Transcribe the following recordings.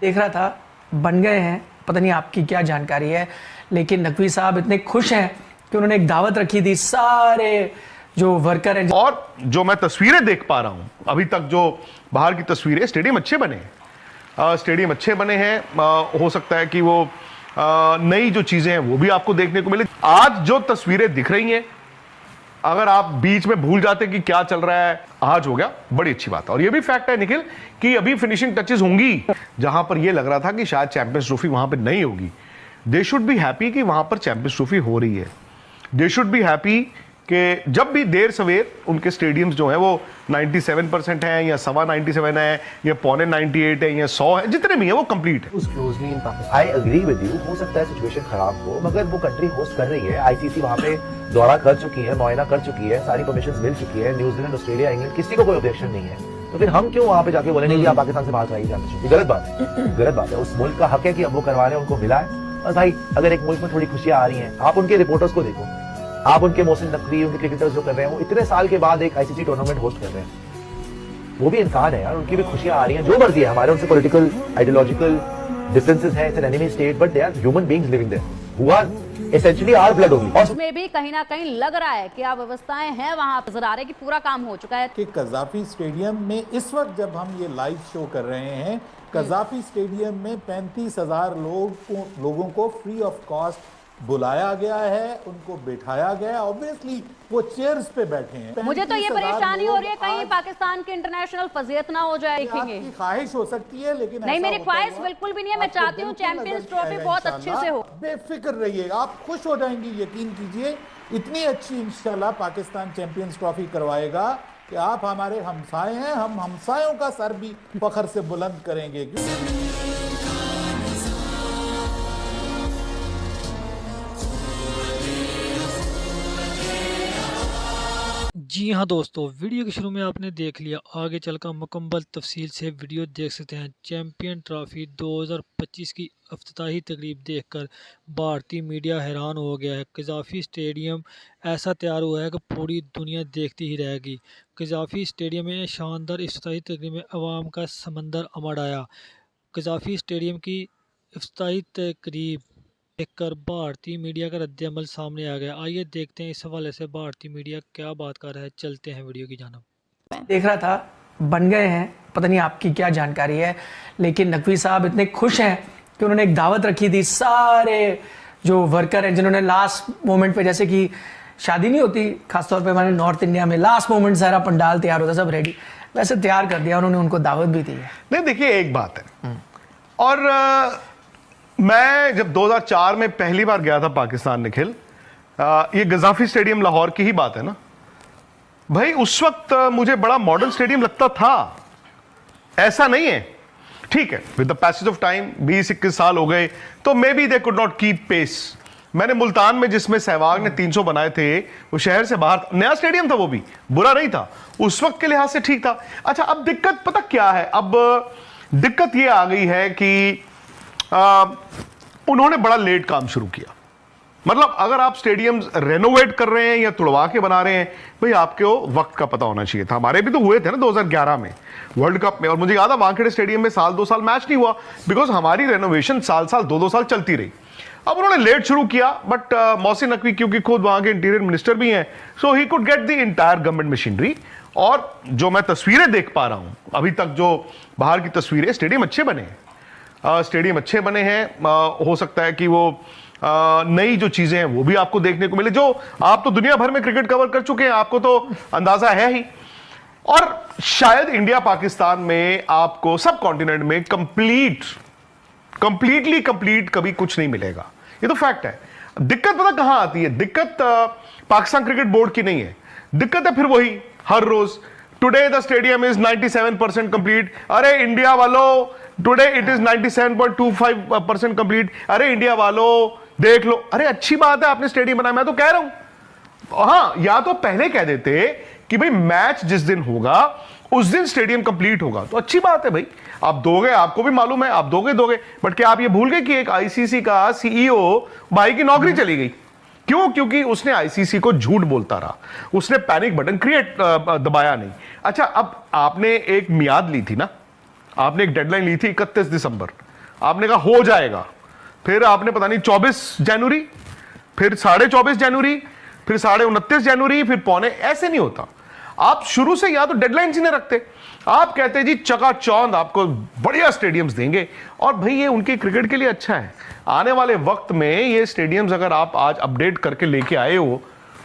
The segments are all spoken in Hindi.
देख रहा था, बन गए हैं, पता नहीं आपकी क्या जानकारी है, लेकिन नकवी साहब इतने खुश हैं कि उन्होंने एक दावत रखी थी सारे जो वर्कर हैं। और जो मैं तस्वीरें देख पा रहा हूं अभी तक, जो बाहर की तस्वीरें, स्टेडियम अच्छे बने हैं, स्टेडियम अच्छे बने हैं। हो सकता है कि वो नई जो चीजें हैं वो भी आपको देखने को मिले। आज जो तस्वीरें दिख रही हैं, अगर आप बीच में भूल जाते कि क्या चल रहा है, आज हो गया, बड़ी अच्छी बात है। और ये भी फैक्ट है निखिल कि अभी फिनिशिंग टचेस होंगी। जहां पर ये लग रहा था कि शायद चैंपियंस ट्रॉफी वहां पर नहीं होगी, दे शुड बी हैप्पी कि वहां पर चैंपियंस ट्रॉफी हो रही है। दे शुड बी हैप्पी कि जब भी देर सवेर उनके स्टेडियम्स जो हैं वो 97% हैं या 97.25 है या 98 है या 100 है, जितने भी हैं वो कंप्लीट है। आई एग्री विद यू, हो सकता है सिचुएशन खराब हो, मगर वो कंट्री होस्ट कर रही है। आईसीसी वहां पे दौरा कर चुकी है, मुआयना कर चुकी है, सारी परमिशन मिल चुकी है। न्यूजीलैंड, ऑस्ट्रेलिया, इंग्लैंड, किसी को कोई ऑब्जेक्शन नहीं है। तो फिर हम क्यों वहां पे जाके बोलेंगे कि आप पाकिस्तान से बाहर कराइए चैंपियनशिप? गलत बात है, गलत बात है। उस मुल्क का हक है कि अब वो करवा रहे हैं, उनको मिला है। और भाई अगर एक मुल्क में थोड़ी खुशियां आ रही हैं, आप उनके रिपोर्टर्स को देखो, आप उनके मोहसिन नकवी, उनके क्रिकेटर्स जो कर रहे हैं, वो इतने साल के बाद एक आईसीसी टूर्नामेंट होस्ट कर रहे हैं। वो भी इंसान है यार, उनकी भी खुशियां आ रही हैं। जो मर्जी है, हमारे उनसे पॉलिटिकल आइडियोलॉजिकल डिफरेंसेस हैं, it's an enemy state, but they are human beings living there who are essentially our blood only. उसमें भी कहीं ना कहीं लग रहा है कि आप व्यवस्थाएं हैं वहां, नजर आ रहा है कि पूरा काम हो चुका है। कि कज़ाफी स्टेडियम में इस वक्त जब हम ये लाइव शो कर रहे हैं, कज़ाफी स्टेडियम में 35,000 लोगों को फ्री ऑफ कॉस्ट बुलाया गया है, उनको बैठाया गया। ऑब्वियसली वो चेयर्स पे बैठे हैं। मुझे तो ये परेशानी हो रही है कहीं पाकिस्तान की इंटरनेशनल फजीयत ना हो जाए। देखेंगे, आपकी ख्वाहिश हो सकती है, लेकिन नहीं, मेरी ख्वाहिश बिल्कुल भी नहीं है। मैं चाहती हूँ चैंपियंस ट्रॉफी बहुत अच्छे से हो। बेफिक्र रहिए, आप खुश हो जाएंगी, यकीन कीजिए। इतनी अच्छी इंशाल्लाह पाकिस्तान चैंपियंस ट्रॉफी करवाएगा कि आप हमारे हमसाए हैं, हम हमसायों का सर भी फख्र से बुलंद करेंगे। जी हाँ दोस्तों, वीडियो के शुरू में आपने देख लिया, आगे चलकर मुकम्मल तफसील से वीडियो देख सकते हैं। चैम्पियन ट्रॉफी 2025 की इफ्तिताही तकरीब देखकर भारतीय मीडिया हैरान हो गया है। कज़ाफी स्टेडियम ऐसा तैयार हुआ है कि पूरी दुनिया देखती ही रहेगी। कज़ाफी स्टेडियम में शानदार इफ्तिताही तकरीब में अवाम का समंदर उमड़ आया। कज़ाफी स्टेडियम की इफ्तिताही तकरीब देखकर भारतीय मीडिया का रद्द-ए-अमल सामने आ गया। आइए देखते हैं इस हवाले से भारतीय मीडिया क्या बात कर रहा है। चलते हैं वीडियो की जानिब। देख रहा था, बन गए हैं, पता नहीं आपकी क्या जानकारी है, लेकिन नकवी साहब इतने खुश हैं कि उन्होंने एक दावत रखी थी सारे जो वर्कर हैं, जिन्होंने लास्ट मोमेंट पे, जैसे कि शादी नहीं होती खासतौर पे हमारे नॉर्थ इंडिया में, लास्ट मोमेंट सारा पंडाल तैयार होता, सब रेडी, वैसे तैयार कर दिया उन्होंने, उनको दावत भी दी है। नहीं देखिए, एक बात है, और मैं जब 2004 में पहली बार गया था पाकिस्तान निखिल, ये गज़ाफी स्टेडियम लाहौर की ही बात है ना भाई, उस वक्त मुझे बड़ा मॉडर्न स्टेडियम लगता था, ऐसा नहीं है। ठीक है, with the passage of time 20-21 साल हो गए, तो may be they could not keep pace. मैंने मुल्तान में, जिसमें सहवाग ने 300 बनाए थे, वो शहर से बाहर नया स्टेडियम था, वो भी बुरा नहीं था, उस वक्त के लिहाज से ठीक था। अच्छा, अब दिक्कत पता क्या है? अब दिक्कत ये आ गई है कि उन्होंने बड़ा लेट काम शुरू किया। मतलब अगर आप स्टेडियम्स रेनोवेट कर रहे हैं या तुड़वा के बना रहे हैं, भाई आपको वक्त का पता होना चाहिए था। हमारे भी तो हुए थे ना 2011 में वर्ल्ड कप में, और मुझे याद है वानखेड़े स्टेडियम में 1-2 साल मैच नहीं हुआ, बिकॉज हमारी रेनोवेशन साल 2-2 साल चलती रही। अब उन्होंने लेट शुरू किया, बट मोहसिन नकवी क्योंकि खुद वहां के इंटीरियर मिनिस्टर भी हैं, so he could get the entire government machinery. और जो मैं तस्वीरें देख पा रहा हूं अभी तक, जो बाहर की तस्वीरें, स्टेडियम अच्छे बने हैं, स्टेडियम अच्छे बने हैं। हो सकता है कि वो नई जो चीजें हैं वो भी आपको देखने को मिले। जो आप तो दुनिया भर में क्रिकेट कवर कर चुके हैं, आपको तो अंदाजा है ही। और शायद इंडिया पाकिस्तान में आपको सब कॉन्टिनेंट में कंप्लीटली कंप्लीट कभी कुछ नहीं मिलेगा, ये तो फैक्ट है। दिक्कत पता कहां आती है? दिक्कत पाकिस्तान क्रिकेट बोर्ड की नहीं है, दिक्कत है फिर वही हर रोज, today the stadium is 97% complete. अरे इंडिया वालों, टुडे इट इज 97.25% कंप्लीट। अरे इंडिया वालों देख लो। अरे अच्छी बात है आपने स्टेडियम बनाया, मैं तो कह रहा हूं, हाँ, या तो पहले कह देते कि भाई मैच जिस दिन होगा उस दिन स्टेडियम कंप्लीट होगा, तो अच्छी बात है भाई, आप दोगे, आपको भी मालूम है आप दोगे। बट क्या आप ये भूल गए कि एक आईसीसी का सीईओ भाई की नौकरी चली गई? क्यों? क्योंकि उसने आईसीसी को झूठ बोलता रहा, उसने पैनिक बटन दबाया नहीं। अच्छा, अब आपने एक मियाद ली थी ना, आपने एक डेडलाइन ली थी 31 दिसंबर, आपने कहा हो जाएगा, फिर आपने पता नहीं 24 जनवरी, फिर 24.5 जनवरी, फिर 29.5 जनवरी, फिर पौने, ऐसे नहीं होता। आप शुरू से या तो डेडलाइन ही नहीं रखते, आप कहते जी चकाचौंध आपको बढ़िया स्टेडियम्स देंगे, और भाई ये उनके क्रिकेट के लिए अच्छा है। आने वाले वक्त में ये स्टेडियम्स अगर आप आज अपडेट करके लेके आए हो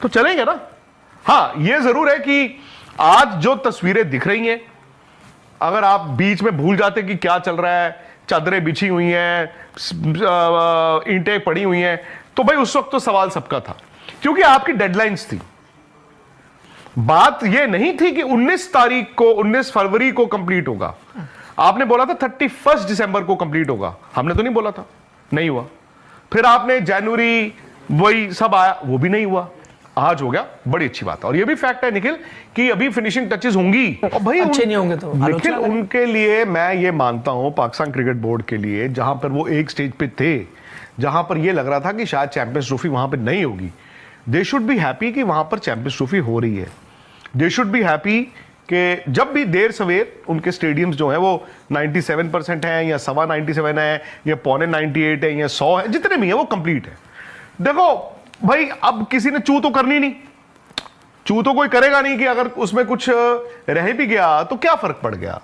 तो चलेंगे ना। हाँ, ये जरूर है कि आज जो तस्वीरें दिख रही हैं, अगर आप बीच में भूल जाते कि क्या चल रहा है, चादरें बिछी हुई हैं, ईंटें पड़ी हुई हैं, तो भाई उस वक्त तो सवाल सबका था, क्योंकि आपकी डेडलाइंस थी। बात यह नहीं थी कि 19 फरवरी को कंप्लीट होगा। आपने बोला था 31 दिसंबर को कंप्लीट होगा, हमने तो नहीं बोला था, नहीं हुआ। फिर आपने जनवरी वही सब आया, वो भी नहीं हुआ, आज हो गया, बड़ी अच्छी बात है। और ये भी फैक्ट है निखिल कि अभी फिनिशिंग टचेस होंगी, और भाई अच्छे नहीं होंगे तो निखिल उनके लिए मैं ये मानता हूं, पाकिस्तान क्रिकेट बोर्ड के लिए, जहां पर वो एक स्टेज पे थे जहां पर ये लग रहा था कि शायद चैंपियंस ट्रॉफी वहां पर नहीं होगी, दे शुड बी हैप्पी कि वहां पर चैंपियंस ट्रॉफी हो रही है। दे शुड बी हैप्पी कि जब भी देर सवेर उनके स्टेडियम्स जो है वो 97% हैं, या 97.25 है, या पौने 98 है, या 100 है, जितने भी है वो कंप्लीट है। देखो भाई, अब किसी ने चू तो करनी नहीं, चू तो कोई करेगा नहीं कि अगर उसमें कुछ रह भी गया तो क्या फर्क पड़ गया।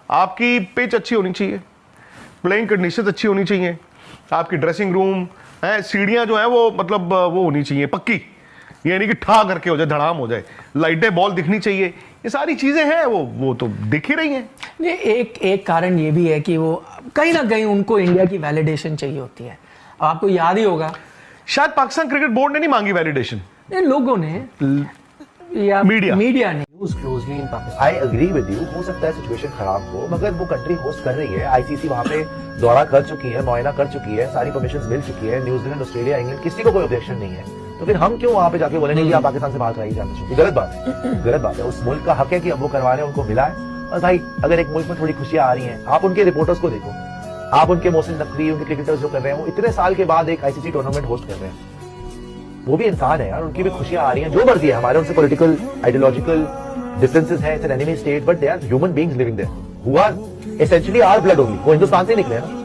आपकी पिच अच्छी होनी चाहिए, प्लेइंग कंडीशंस अच्छी होनी चाहिए, आपकी ड्रेसिंग रूम है, सीढ़ियां जो है वो मतलब वो होनी चाहिए पक्की, ये नहीं कि ठा करके हो जाए, धड़ाम हो जाए, लाइटें बॉल दिखनी चाहिए, ये सारी चीजें हैं वो तो दिख ही रही हैं। ये एक कारण ये भी है कि वो कहीं ना कहीं उनको इंडिया की वैलिडेशन चाहिए होती है। आपको याद ही होगा, शायद पाकिस्तान क्रिकेट बोर्ड ने नहीं मांगी वैलिडेशन, लोगों ने या मीडिया ने। News closely in Pakistan. I agree with you, हो सकता है सिचुएशन खराब हो, मगर वो कंट्री होस्ट कर रही है, आईसीसी वहां पे दौरा कर चुकी है, मुआयना कर चुकी है, सारी परमिशन मिल चुकी है, न्यूजीलैंड, ऑस्ट्रेलिया, इंग्लैंड, किसी को कोई ऑब्जेक्शन नहीं है। तो फिर हम क्यों वहां पे जाके बोलेंगे कि आप पाकिस्तान से बाहर कराई जाती है? गलत बात है, गलत बात है। उस मुल्क का हक है कि अब वो करवा रहे हैं, उनको मिला है। और भाई, अगर एक मुल्क में थोड़ी खुशियां आ रही हैं, आप उनके रिपोर्टर्स को देखो, आप उनके मोहसिन नकवी, उनके क्रिकेटर्स जो कर रहे हैं, वो इतने साल के बाद एक आईसीसी टूर्नामेंट होस्ट कर रहे हैं, वो भी इंसान है यार, उनकी भी खुशियां आ रही हैं। जो मर्जी है, हमारे उनसे पॉलिटिकल आइडियोलॉजिकल डिफरेंसेस हैं, it's an enemy state, but they are human beings living there who are essentially our blood only. वो हिंदुस्तान से निकले ना,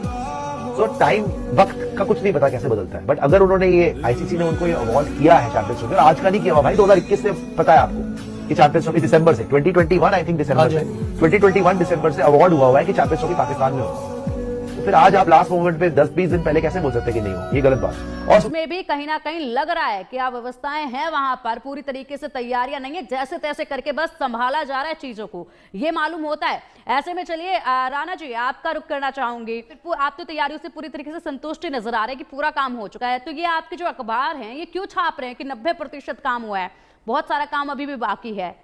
तो टाइम, वक्त का कुछ नहीं पता कैसे बदलता है। बट अगर उन्होंने ये आईसीसी ने उनको ये अवार्ड किया है चैंपियंस ट्रॉफी, आज का नहीं किया भाई, 2021 से पता है आपको कि चैंपियंस ट्रॉफी दिसंबर से 2021 आई थिंक दिसंबर से 2021 दिसंबर से अवार्ड हुआ है कि चैंपियंस ट्रॉफी पाकिस्तान में हो। तो फिर आज आप लास्ट मोमेंट पे 10-20 दिन पहले कैसे बोल सकते कि नहीं हो? ये गलत बात। और उसमें भी कहीं ना कहीं लग रहा है कि अव्यवस्थाएं हैं वहां पर, पूरी तरीके से तैयारियां नहीं है, जैसे तैसे करके बस संभाला जा रहा है चीजों को, ये मालूम होता है। ऐसे में चलिए राणा जी, आपका रुख करना चाहूंगी। आप तो तैयारियों से पूरी तरीके से संतुष्ट नजर आ रहे हैं कि पूरा काम हो चुका है, तो ये आपके जो अखबार हैं ये क्यों छाप रहे हैं कि 90% काम हुआ है, बहुत सारा काम अभी भी बाकी है?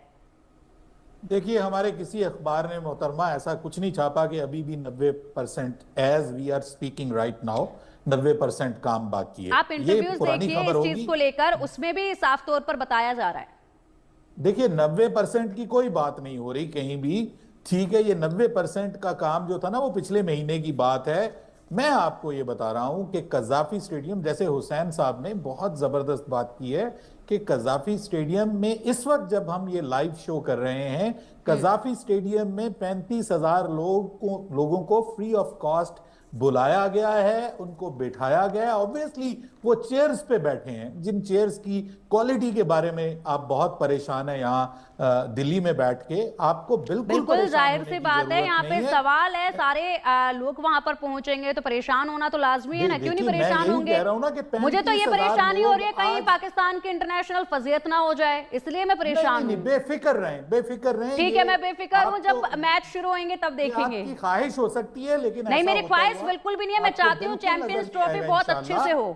देखिए, हमारे किसी अखबार ने मोहतरमा ऐसा कुछ नहीं छापा कि अभी भी 90% as we are speaking right now 90% काम बाकी है। आप इंटरव्यूज देखिए इस चीज को लेकर, उसमें भी साफ तौर पर बताया जा रहा है। देखिए, 90% की कोई बात नहीं हो रही कहीं भी। ठीक है, ये 90% का काम जो था ना, वो पिछले महीने की बात है। मैं आपको ये बता रहा हूं कि कज़ाफी स्टेडियम, जैसे हुसैन साहब ने बहुत जबरदस्त बात की है कि कज़ाफी स्टेडियम में इस वक्त जब हम ये लाइव शो कर रहे हैं, कज़ाफी स्टेडियम में 35,000 लोगों को फ्री ऑफ कॉस्ट बुलाया गया है, उनको बिठाया गया है। ऑब्वियसली वो चेयर्स पे बैठे हैं, जिन चेयर्स की क्वालिटी के बारे में आप बहुत परेशान है यहाँ दिल्ली में बैठ के, आपको बिल्कुल जाहिर सी बात है। यहाँ पे सवाल है, सारे लोग वहां पर पहुंचेंगे तो परेशान होना तो लाजमी है ना, क्यों नहीं परेशान होंगे? मुझे तो ये परेशानी हो रही है कहीं पाकिस्तान की इंटरनेशनल फजीयत ना हो जाए, इसलिए मैं परेशान हूँ। बेफिक्र रहें, बेफिक्र रहें। ठीक है, मैं बेफिक्र हूँ, जब मैच शुरू होंगे तब देखेंगे। आपकी ख्वाहिश हो सकती है, लेकिन नहीं, मेरी ख्वाहिश बिल्कुल भी नहीं है। मैं चाहती हूँ चैंपियंस ट्रॉफी बहुत अच्छे से हो,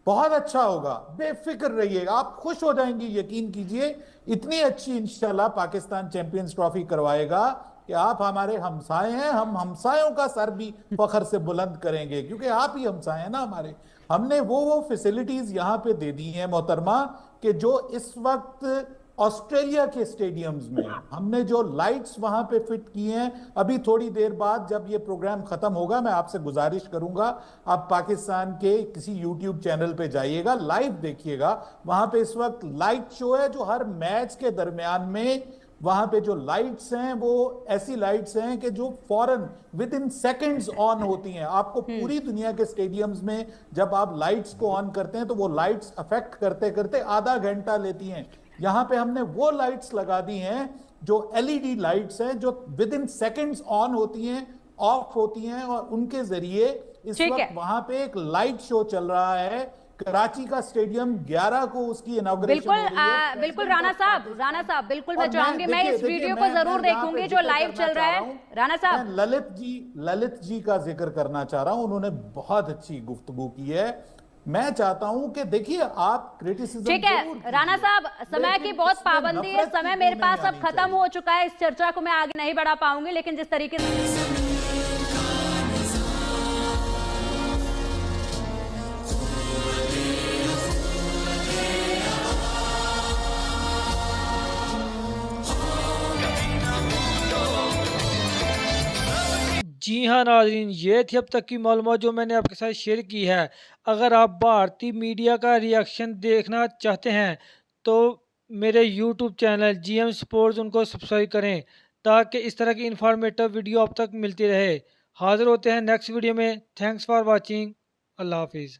बहुत अच्छा होगा, बेफिक्र रहिएगा, आप खुश हो जाएंगे, यकीन कीजिए। इतनी अच्छी इंशाल्लाह पाकिस्तान चैंपियंस ट्रॉफी करवाएगा कि आप हमारे हमसाए हैं, हम हमसायों का सर भी फख्र से बुलंद करेंगे, क्योंकि आप ही हमसाए हैं ना हमारे। हमने वो फैसिलिटीज यहाँ पे दे दी हैं मोहतरमा कि जो इस वक्त ऑस्ट्रेलिया के स्टेडियम्स में हमने जो लाइट्स वहां पे फिट की हैं, अभी थोड़ी देर बाद जब ये प्रोग्राम खत्म होगा, मैं आपसे गुजारिश करूंगा आप पाकिस्तान के किसी यूट्यूब चैनल पे जाइएगा, लाइव देखिएगा। वहां पे इस वक्त लाइट शो है जो हर मैच के दरमियान में वहां पे जो लाइट्स हैं वो ऐसी लाइट्स हैं कि जो फौरन विद इन सेकेंड्स ऑन होती हैं। आपको पूरी दुनिया के स्टेडियम्स में जब आप लाइट्स को ऑन करते हैं तो वो लाइट्स अफेक्ट करते करते आधा घंटा लेती हैं। यहां पे हमने वो लाइट्स लगा दी हैं जो एलईडी लाइट्स हैं, जो विद इन सेकेंड्स ऑन होती हैं, ऑफ होती हैं, और उनके जरिए इस वक्त वहां पे एक लाइट शो चल रहा है। कराची का स्टेडियम 11 को उसकी इनॉग्रेशन बिल्कुल बिल्कुल राणा साहब बिल्कुल मैं चाहूंगी, मैं इस वीडियो को जरूर देखूंगी जो लाइव चल रहा है। राणा साहब, ललित जी का जिक्र करना चाह रहा हूं, उन्होंने बहुत अच्छी गुफ्तगू की है। मैं चाहता हूं कि देखिए, आप क्रिटिसिज्म ठीक है राणा साहब, समय की बहुत पाबंदी है, समय मेरे पास अब खत्म हो चुका है, इस चर्चा को मैं आगे नहीं बढ़ा पाऊंगी, लेकिन जिस तरीके से जी हाँ नाज़रीन, ये थी अब तक की मालूमात जो मैंने आपके साथ शेयर की है। अगर आप भारतीय मीडिया का रिएक्शन देखना चाहते हैं तो मेरे यूट्यूब चैनल GM स्पोर्ट्स उनको सब्सक्राइब करें, ताकि इस तरह की इंफॉर्मेटिव वीडियो अब तक मिलती रहे। हाज़िर होते हैं नेक्स्ट वीडियो में। Thanks for watching. अल्लाह हाफिज़।